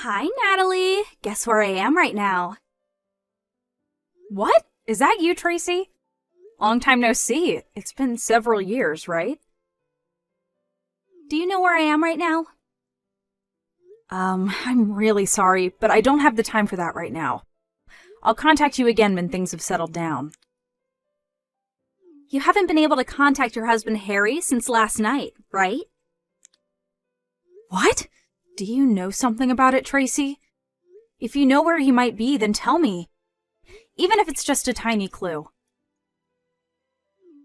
Hi, Natalie. Guess where I am right now? What? Is that you, Tracy? Long time no see. It's been several years, right? Do you know where I am right now? I'm really sorry, but I don't have the time for that right now. I'll contact you again when things have settled down. You haven't been able to contact your husband Harry since last night, right? What? Do you know something about it, Tracy? If you know where he might be, then tell me. Even if it's just a tiny clue.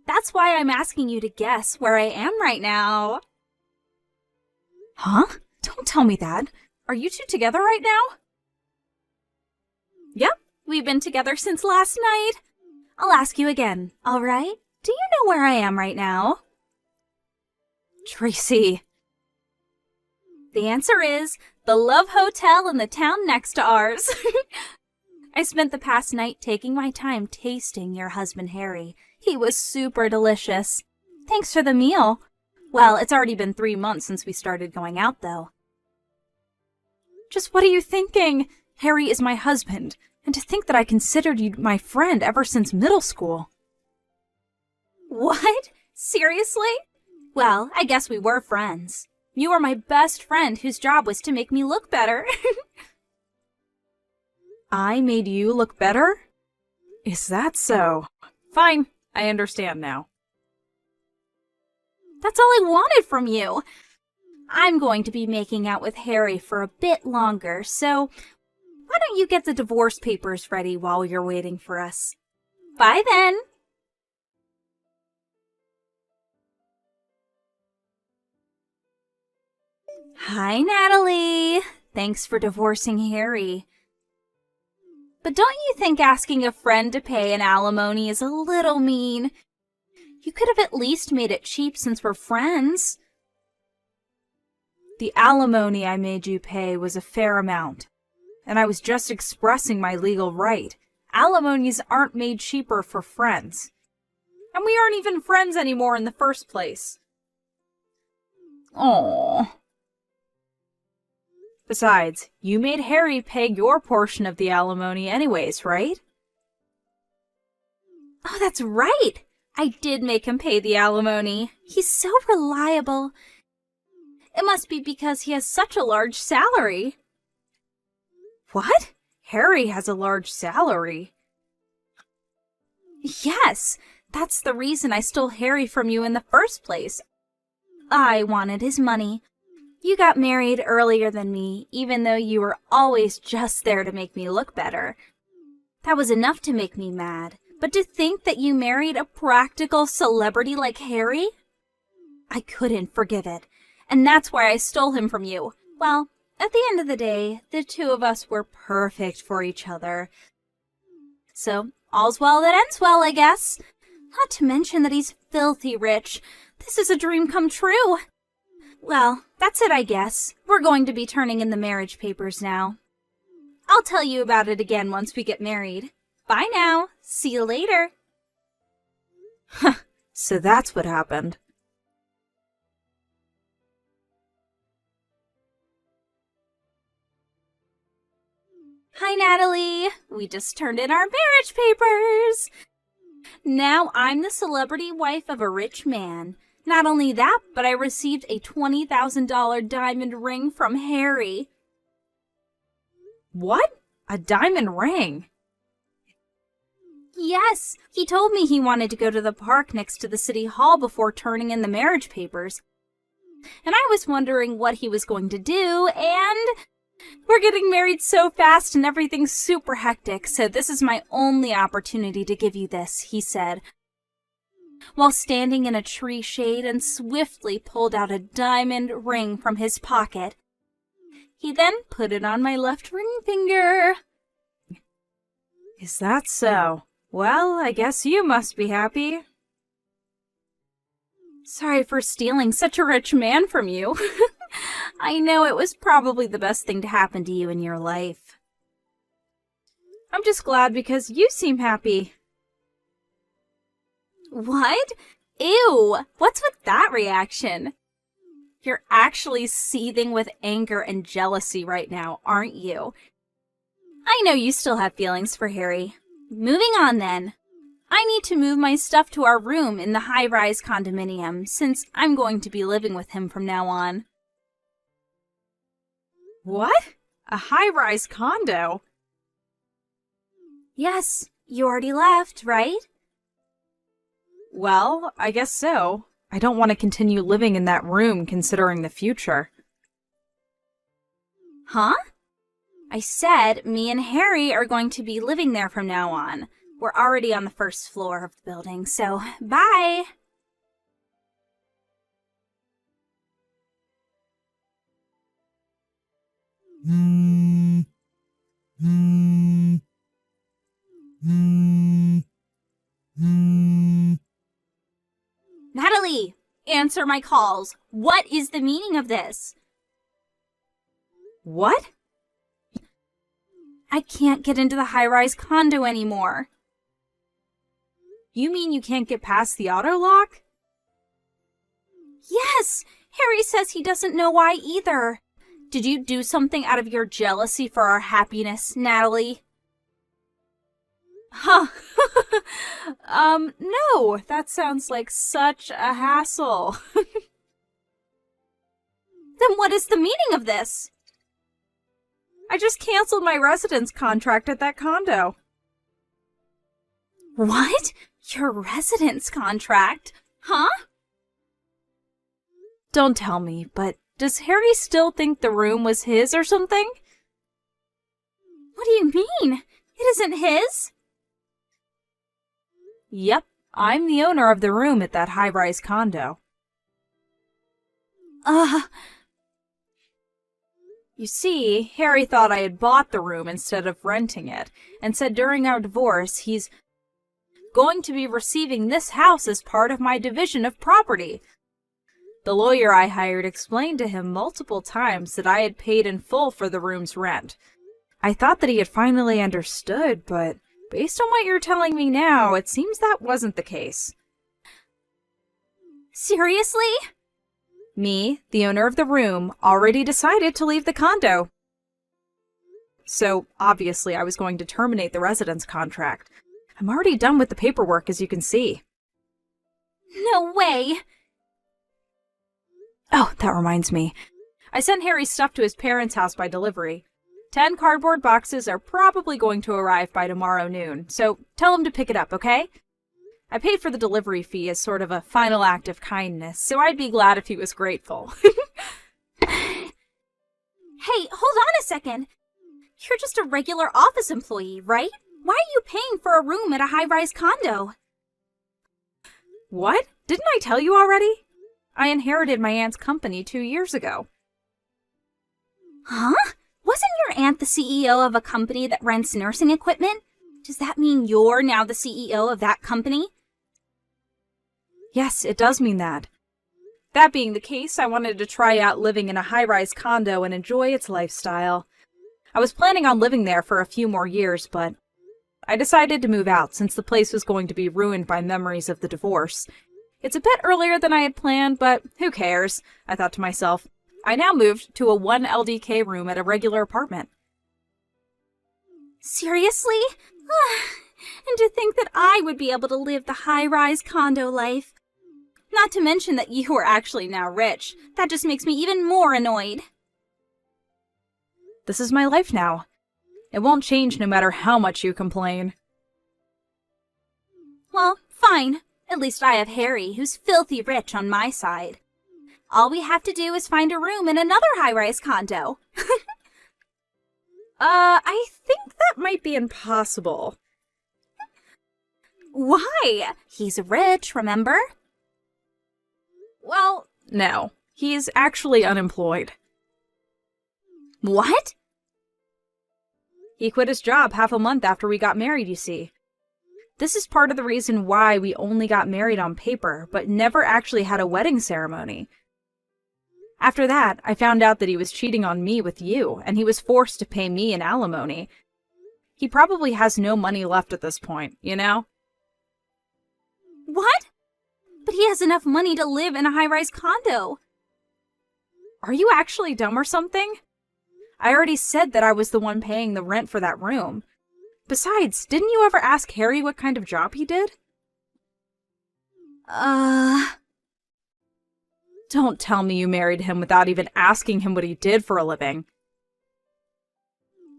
That's why I'm asking you to guess where I am right now. Huh? Don't tell me that. Are you two together right now? Yep, we've been together since last night. I'll ask you again, all right? Do you know where I am right now? Tracy. The answer is the Love Hotel in the town next to ours. I spent the past night taking my time tasting your husband Harry. He was super delicious. Thanks for the meal. Well, it's already been 3 months since we started going out, though. Just what are you thinking? Harry is my husband, and to think that I considered you my friend ever since middle school. What? Seriously? Well, I guess we were friends. You were my best friend whose job was to make me look better. I made you look better? Is that so? Fine, I understand now. That's all I wanted from you. I'm going to be making out with Harry for a bit longer, so why don't you get the divorce papers ready while you're waiting for us? Bye then! Hi, Natalie. Thanks for divorcing Harry. But don't you think asking a friend to pay an alimony is a little mean? You could have at least made it cheap since we're friends. The alimony I made you pay was a fair amount, and I was just expressing my legal right. Alimonies aren't made cheaper for friends. And we aren't even friends anymore in the first place. Aww. Besides, you made Harry pay your portion of the alimony anyways, right? Oh, that's right! I did make him pay the alimony. He's so reliable. It must be because he has such a large salary. What? Harry has a large salary? Yes, that's the reason I stole Harry from you in the first place. I wanted his money. You got married earlier than me, even though you were always just there to make me look better. That was enough to make me mad. But to think that you married a practical celebrity like Harry? I couldn't forgive it. And that's why I stole him from you. Well, at the end of the day, the two of us were perfect for each other. So, all's well that ends well, I guess. Not to mention that he's filthy rich. This is a dream come true. Well, that's it, I guess. We're going to be turning in the marriage papers now. I'll tell you about it again once we get married. Bye now. See you later. Huh, so that's what happened. Hi, Natalie. We just turned in our marriage papers. Now I'm the celebrity wife of a rich man. Not only that, but I received a $20,000 diamond ring from Harry. What? A diamond ring? Yes, he told me he wanted to go to the park next to the city hall before turning in the marriage papers. And I was wondering what he was going to do, and we're getting married so fast and everything's super hectic, so this is my only opportunity to give you this, he said, while standing in a tree shade and swiftly pulled out a diamond ring from his pocket. He then put it on my left ring finger. Is that so? Well, I guess you must be happy. Sorry for stealing such a rich man from you. I know it was probably the best thing to happen to you in your life. I'm just glad because you seem happy. What? Ew! What's with that reaction? You're actually seething with anger and jealousy right now, aren't you? I know you still have feelings for Harry. Moving on then. I need to move my stuff to our room in the high-rise condominium since I'm going to be living with him from now on. What? A high-rise condo? Yes, you already left, right? Well, I guess so. I don't want to continue living in that room considering the future. Huh? I said me and Harry are going to be living there from now on. We're already on the first floor of the building, so bye! Natalie, answer my calls. What is the meaning of this? What? I can't get into the high-rise condo anymore. You mean you can't get past the auto lock? Yes! Harry says he doesn't know why either. Did you do something out of your jealousy for our happiness, Natalie? Huh. No, that sounds like such a hassle. Then what is the meaning of this? I just canceled my residence contract at that condo. What? Your residence contract? Huh? Don't tell me, but does Harry still think the room was his or something? What do you mean? It isn't his? Yep, I'm the owner of the room at that high-rise condo. You see, Harry thought I had bought the room instead of renting it, and said during our divorce he's going to be receiving this house as part of my division of property. The lawyer I hired explained to him multiple times that I had paid in full for the room's rent. I thought that he had finally understood, but based on what you're telling me now, it seems that wasn't the case. Seriously? Me, the owner of the room, already decided to leave the condo. So, obviously, I was going to terminate the residence contract. I'm already done with the paperwork, as you can see. No way! Oh, that reminds me. I sent Harry's stuff to his parents' house by delivery. 10 cardboard boxes are probably going to arrive by tomorrow noon, so tell him to pick it up, okay? I paid for the delivery fee as sort of a final act of kindness, so I'd be glad if he was grateful. Hey, hold on a second. You're just a regular office employee, right? Why are you paying for a room at a high-rise condo? What? Didn't I tell you already? I inherited my aunt's company 2 years ago. Huh? Wasn't your aunt the CEO of a company that rents nursing equipment? Does that mean you're now the CEO of that company? Yes, it does mean that. That being the case, I wanted to try out living in a high-rise condo and enjoy its lifestyle. I was planning on living there for a few more years, but I decided to move out since the place was going to be ruined by memories of the divorce. It's a bit earlier than I had planned, but who cares? I thought to myself. I now moved to a 1 LDK room at a regular apartment. Seriously? And to think that I would be able to live the high-rise condo life. Not to mention that you are actually now rich. That just makes me even more annoyed. This is my life now. It won't change no matter how much you complain. Well, fine. At least I have Harry, who's filthy rich on my side. All we have to do is find a room in another high-rise condo. I think that might be impossible. Why? He's rich, remember? Well, no. He's actually unemployed. What? He quit his job half a month after we got married, you see. This is part of the reason why we only got married on paper, but never actually had a wedding ceremony. After that, I found out that he was cheating on me with you, and he was forced to pay me in alimony. He probably has no money left at this point, you know? What? But he has enough money to live in a high-rise condo. Are you actually dumb or something? I already said that I was the one paying the rent for that room. Besides, didn't you ever ask Harry what kind of job he did? Don't tell me you married him without even asking him what he did for a living.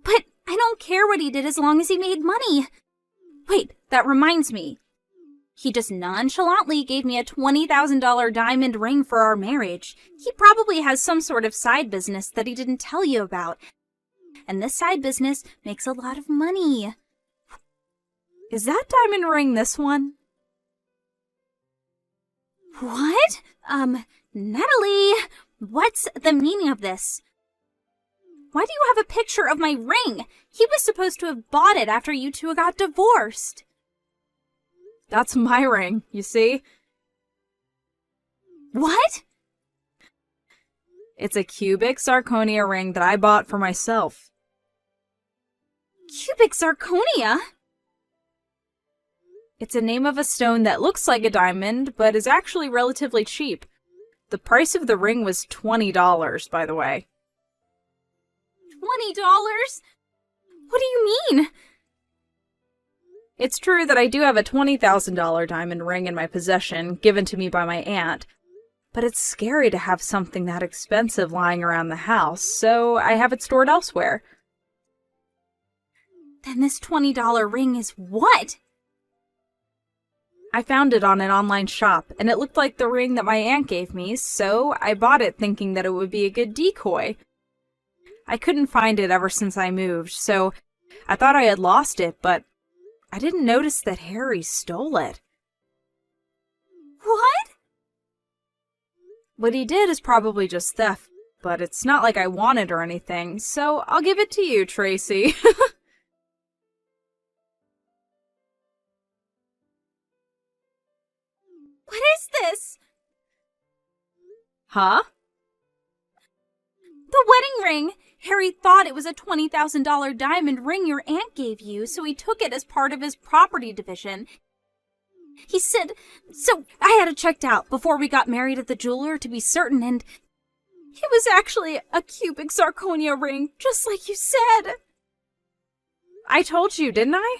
But I don't care what he did as long as he made money. Wait, that reminds me. He just nonchalantly gave me a $20,000 diamond ring for our marriage. He probably has some sort of side business that he didn't tell you about. And this side business makes a lot of money. Is that diamond ring this one? What? Natalie, what's the meaning of this? Why do you have a picture of my ring? He was supposed to have bought it after you two got divorced. That's my ring, you see? What? It's a cubic zirconia ring that I bought for myself. Cubic zirconia? It's a name of a stone that looks like a diamond, but is actually relatively cheap. The price of the ring was $20, by the way. $20? What do you mean? It's true that I do have a $20,000 diamond ring in my possession, given to me by my aunt, but it's scary to have something that expensive lying around the house, so I have it stored elsewhere. Then this $20 ring is what? I found it on an online shop, and it looked like the ring that my aunt gave me, so I bought it thinking that it would be a good decoy. I couldn't find it ever since I moved, so I thought I had lost it, but I didn't notice that Harry stole it. What? What he did is probably just theft, but it's not like I want it or anything, so I'll give it to you, Tracy. What is this? Huh? The wedding ring! Harry thought it was a $20,000 diamond ring your aunt gave you, so he took it as part of his property division. He said, so I had it checked out before we got married at the jeweler to be certain, and it was actually a cubic zirconia ring, just like you said. I told you, didn't I?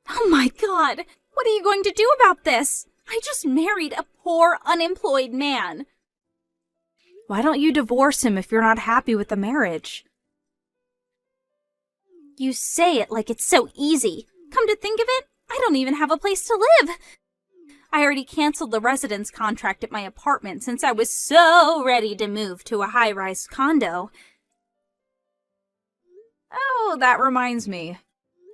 Oh my God! What are you going to do about this? I just married a poor, unemployed man. Why don't you divorce him if you're not happy with the marriage? You say it like it's so easy. Come to think of it, I don't even have a place to live. I already canceled the residence contract at my apartment since I was so ready to move to a high-rise condo. Oh, that reminds me.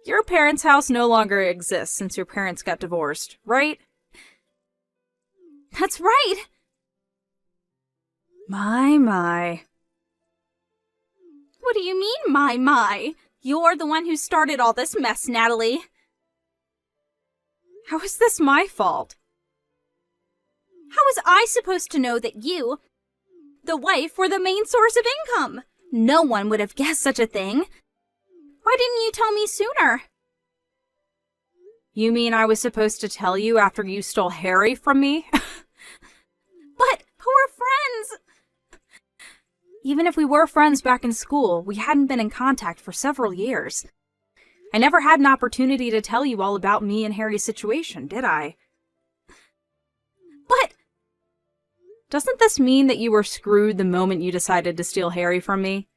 Your parents' house no longer exists since your parents got divorced, right? That's right. My. What do you mean, my? You're the one who started all this mess, Natalie. How is this my fault? How was I supposed to know that you, the wife, were the main source of income? No one would have guessed such a thing. Why didn't you tell me sooner? You mean I was supposed to tell you after you stole Harry from me? But we're friends. Even if we were friends back in school, we hadn't been in contact for several years. I never had an opportunity to tell you all about me and Harry's situation, did I? But doesn't this mean that you were screwed the moment you decided to steal Harry from me?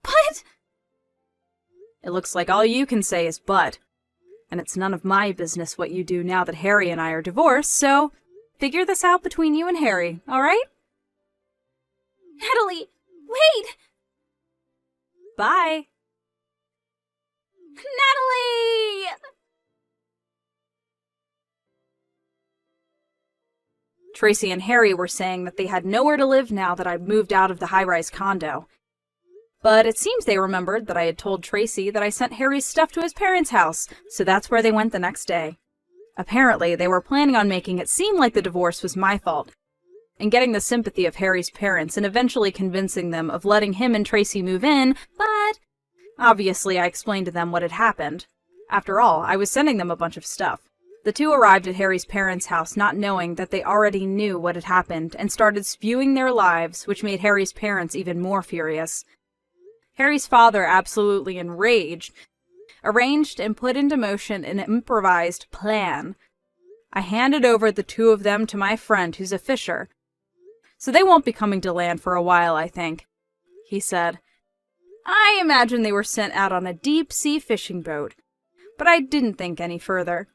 But it looks like all you can say is but. And it's none of my business what you do now that Harry and I are divorced, so figure this out between you and Harry, all right? Natalie, wait! Bye. Natalie! Tracy and Harry were saying that they had nowhere to live now that I'd moved out of the high-rise condo. But it seems they remembered that I had told Tracy that I sent Harry's stuff to his parents' house, so that's where they went the next day. Apparently, they were planning on making it seem like the divorce was my fault, and getting the sympathy of Harry's parents and eventually convincing them of letting him and Tracy move in, but obviously I explained to them what had happened. After all, I was sending them a bunch of stuff. The two arrived at Harry's parents' house not knowing that they already knew what had happened and started spewing their lives, which made Harry's parents even more furious. Harry's father, absolutely enraged, arranged and put into motion an improvised plan. I handed over the two of them to my friend who's a fisher. So they won't be coming to land for a while, I think, he said. I imagine they were sent out on a deep-sea fishing boat, but I didn't think any further.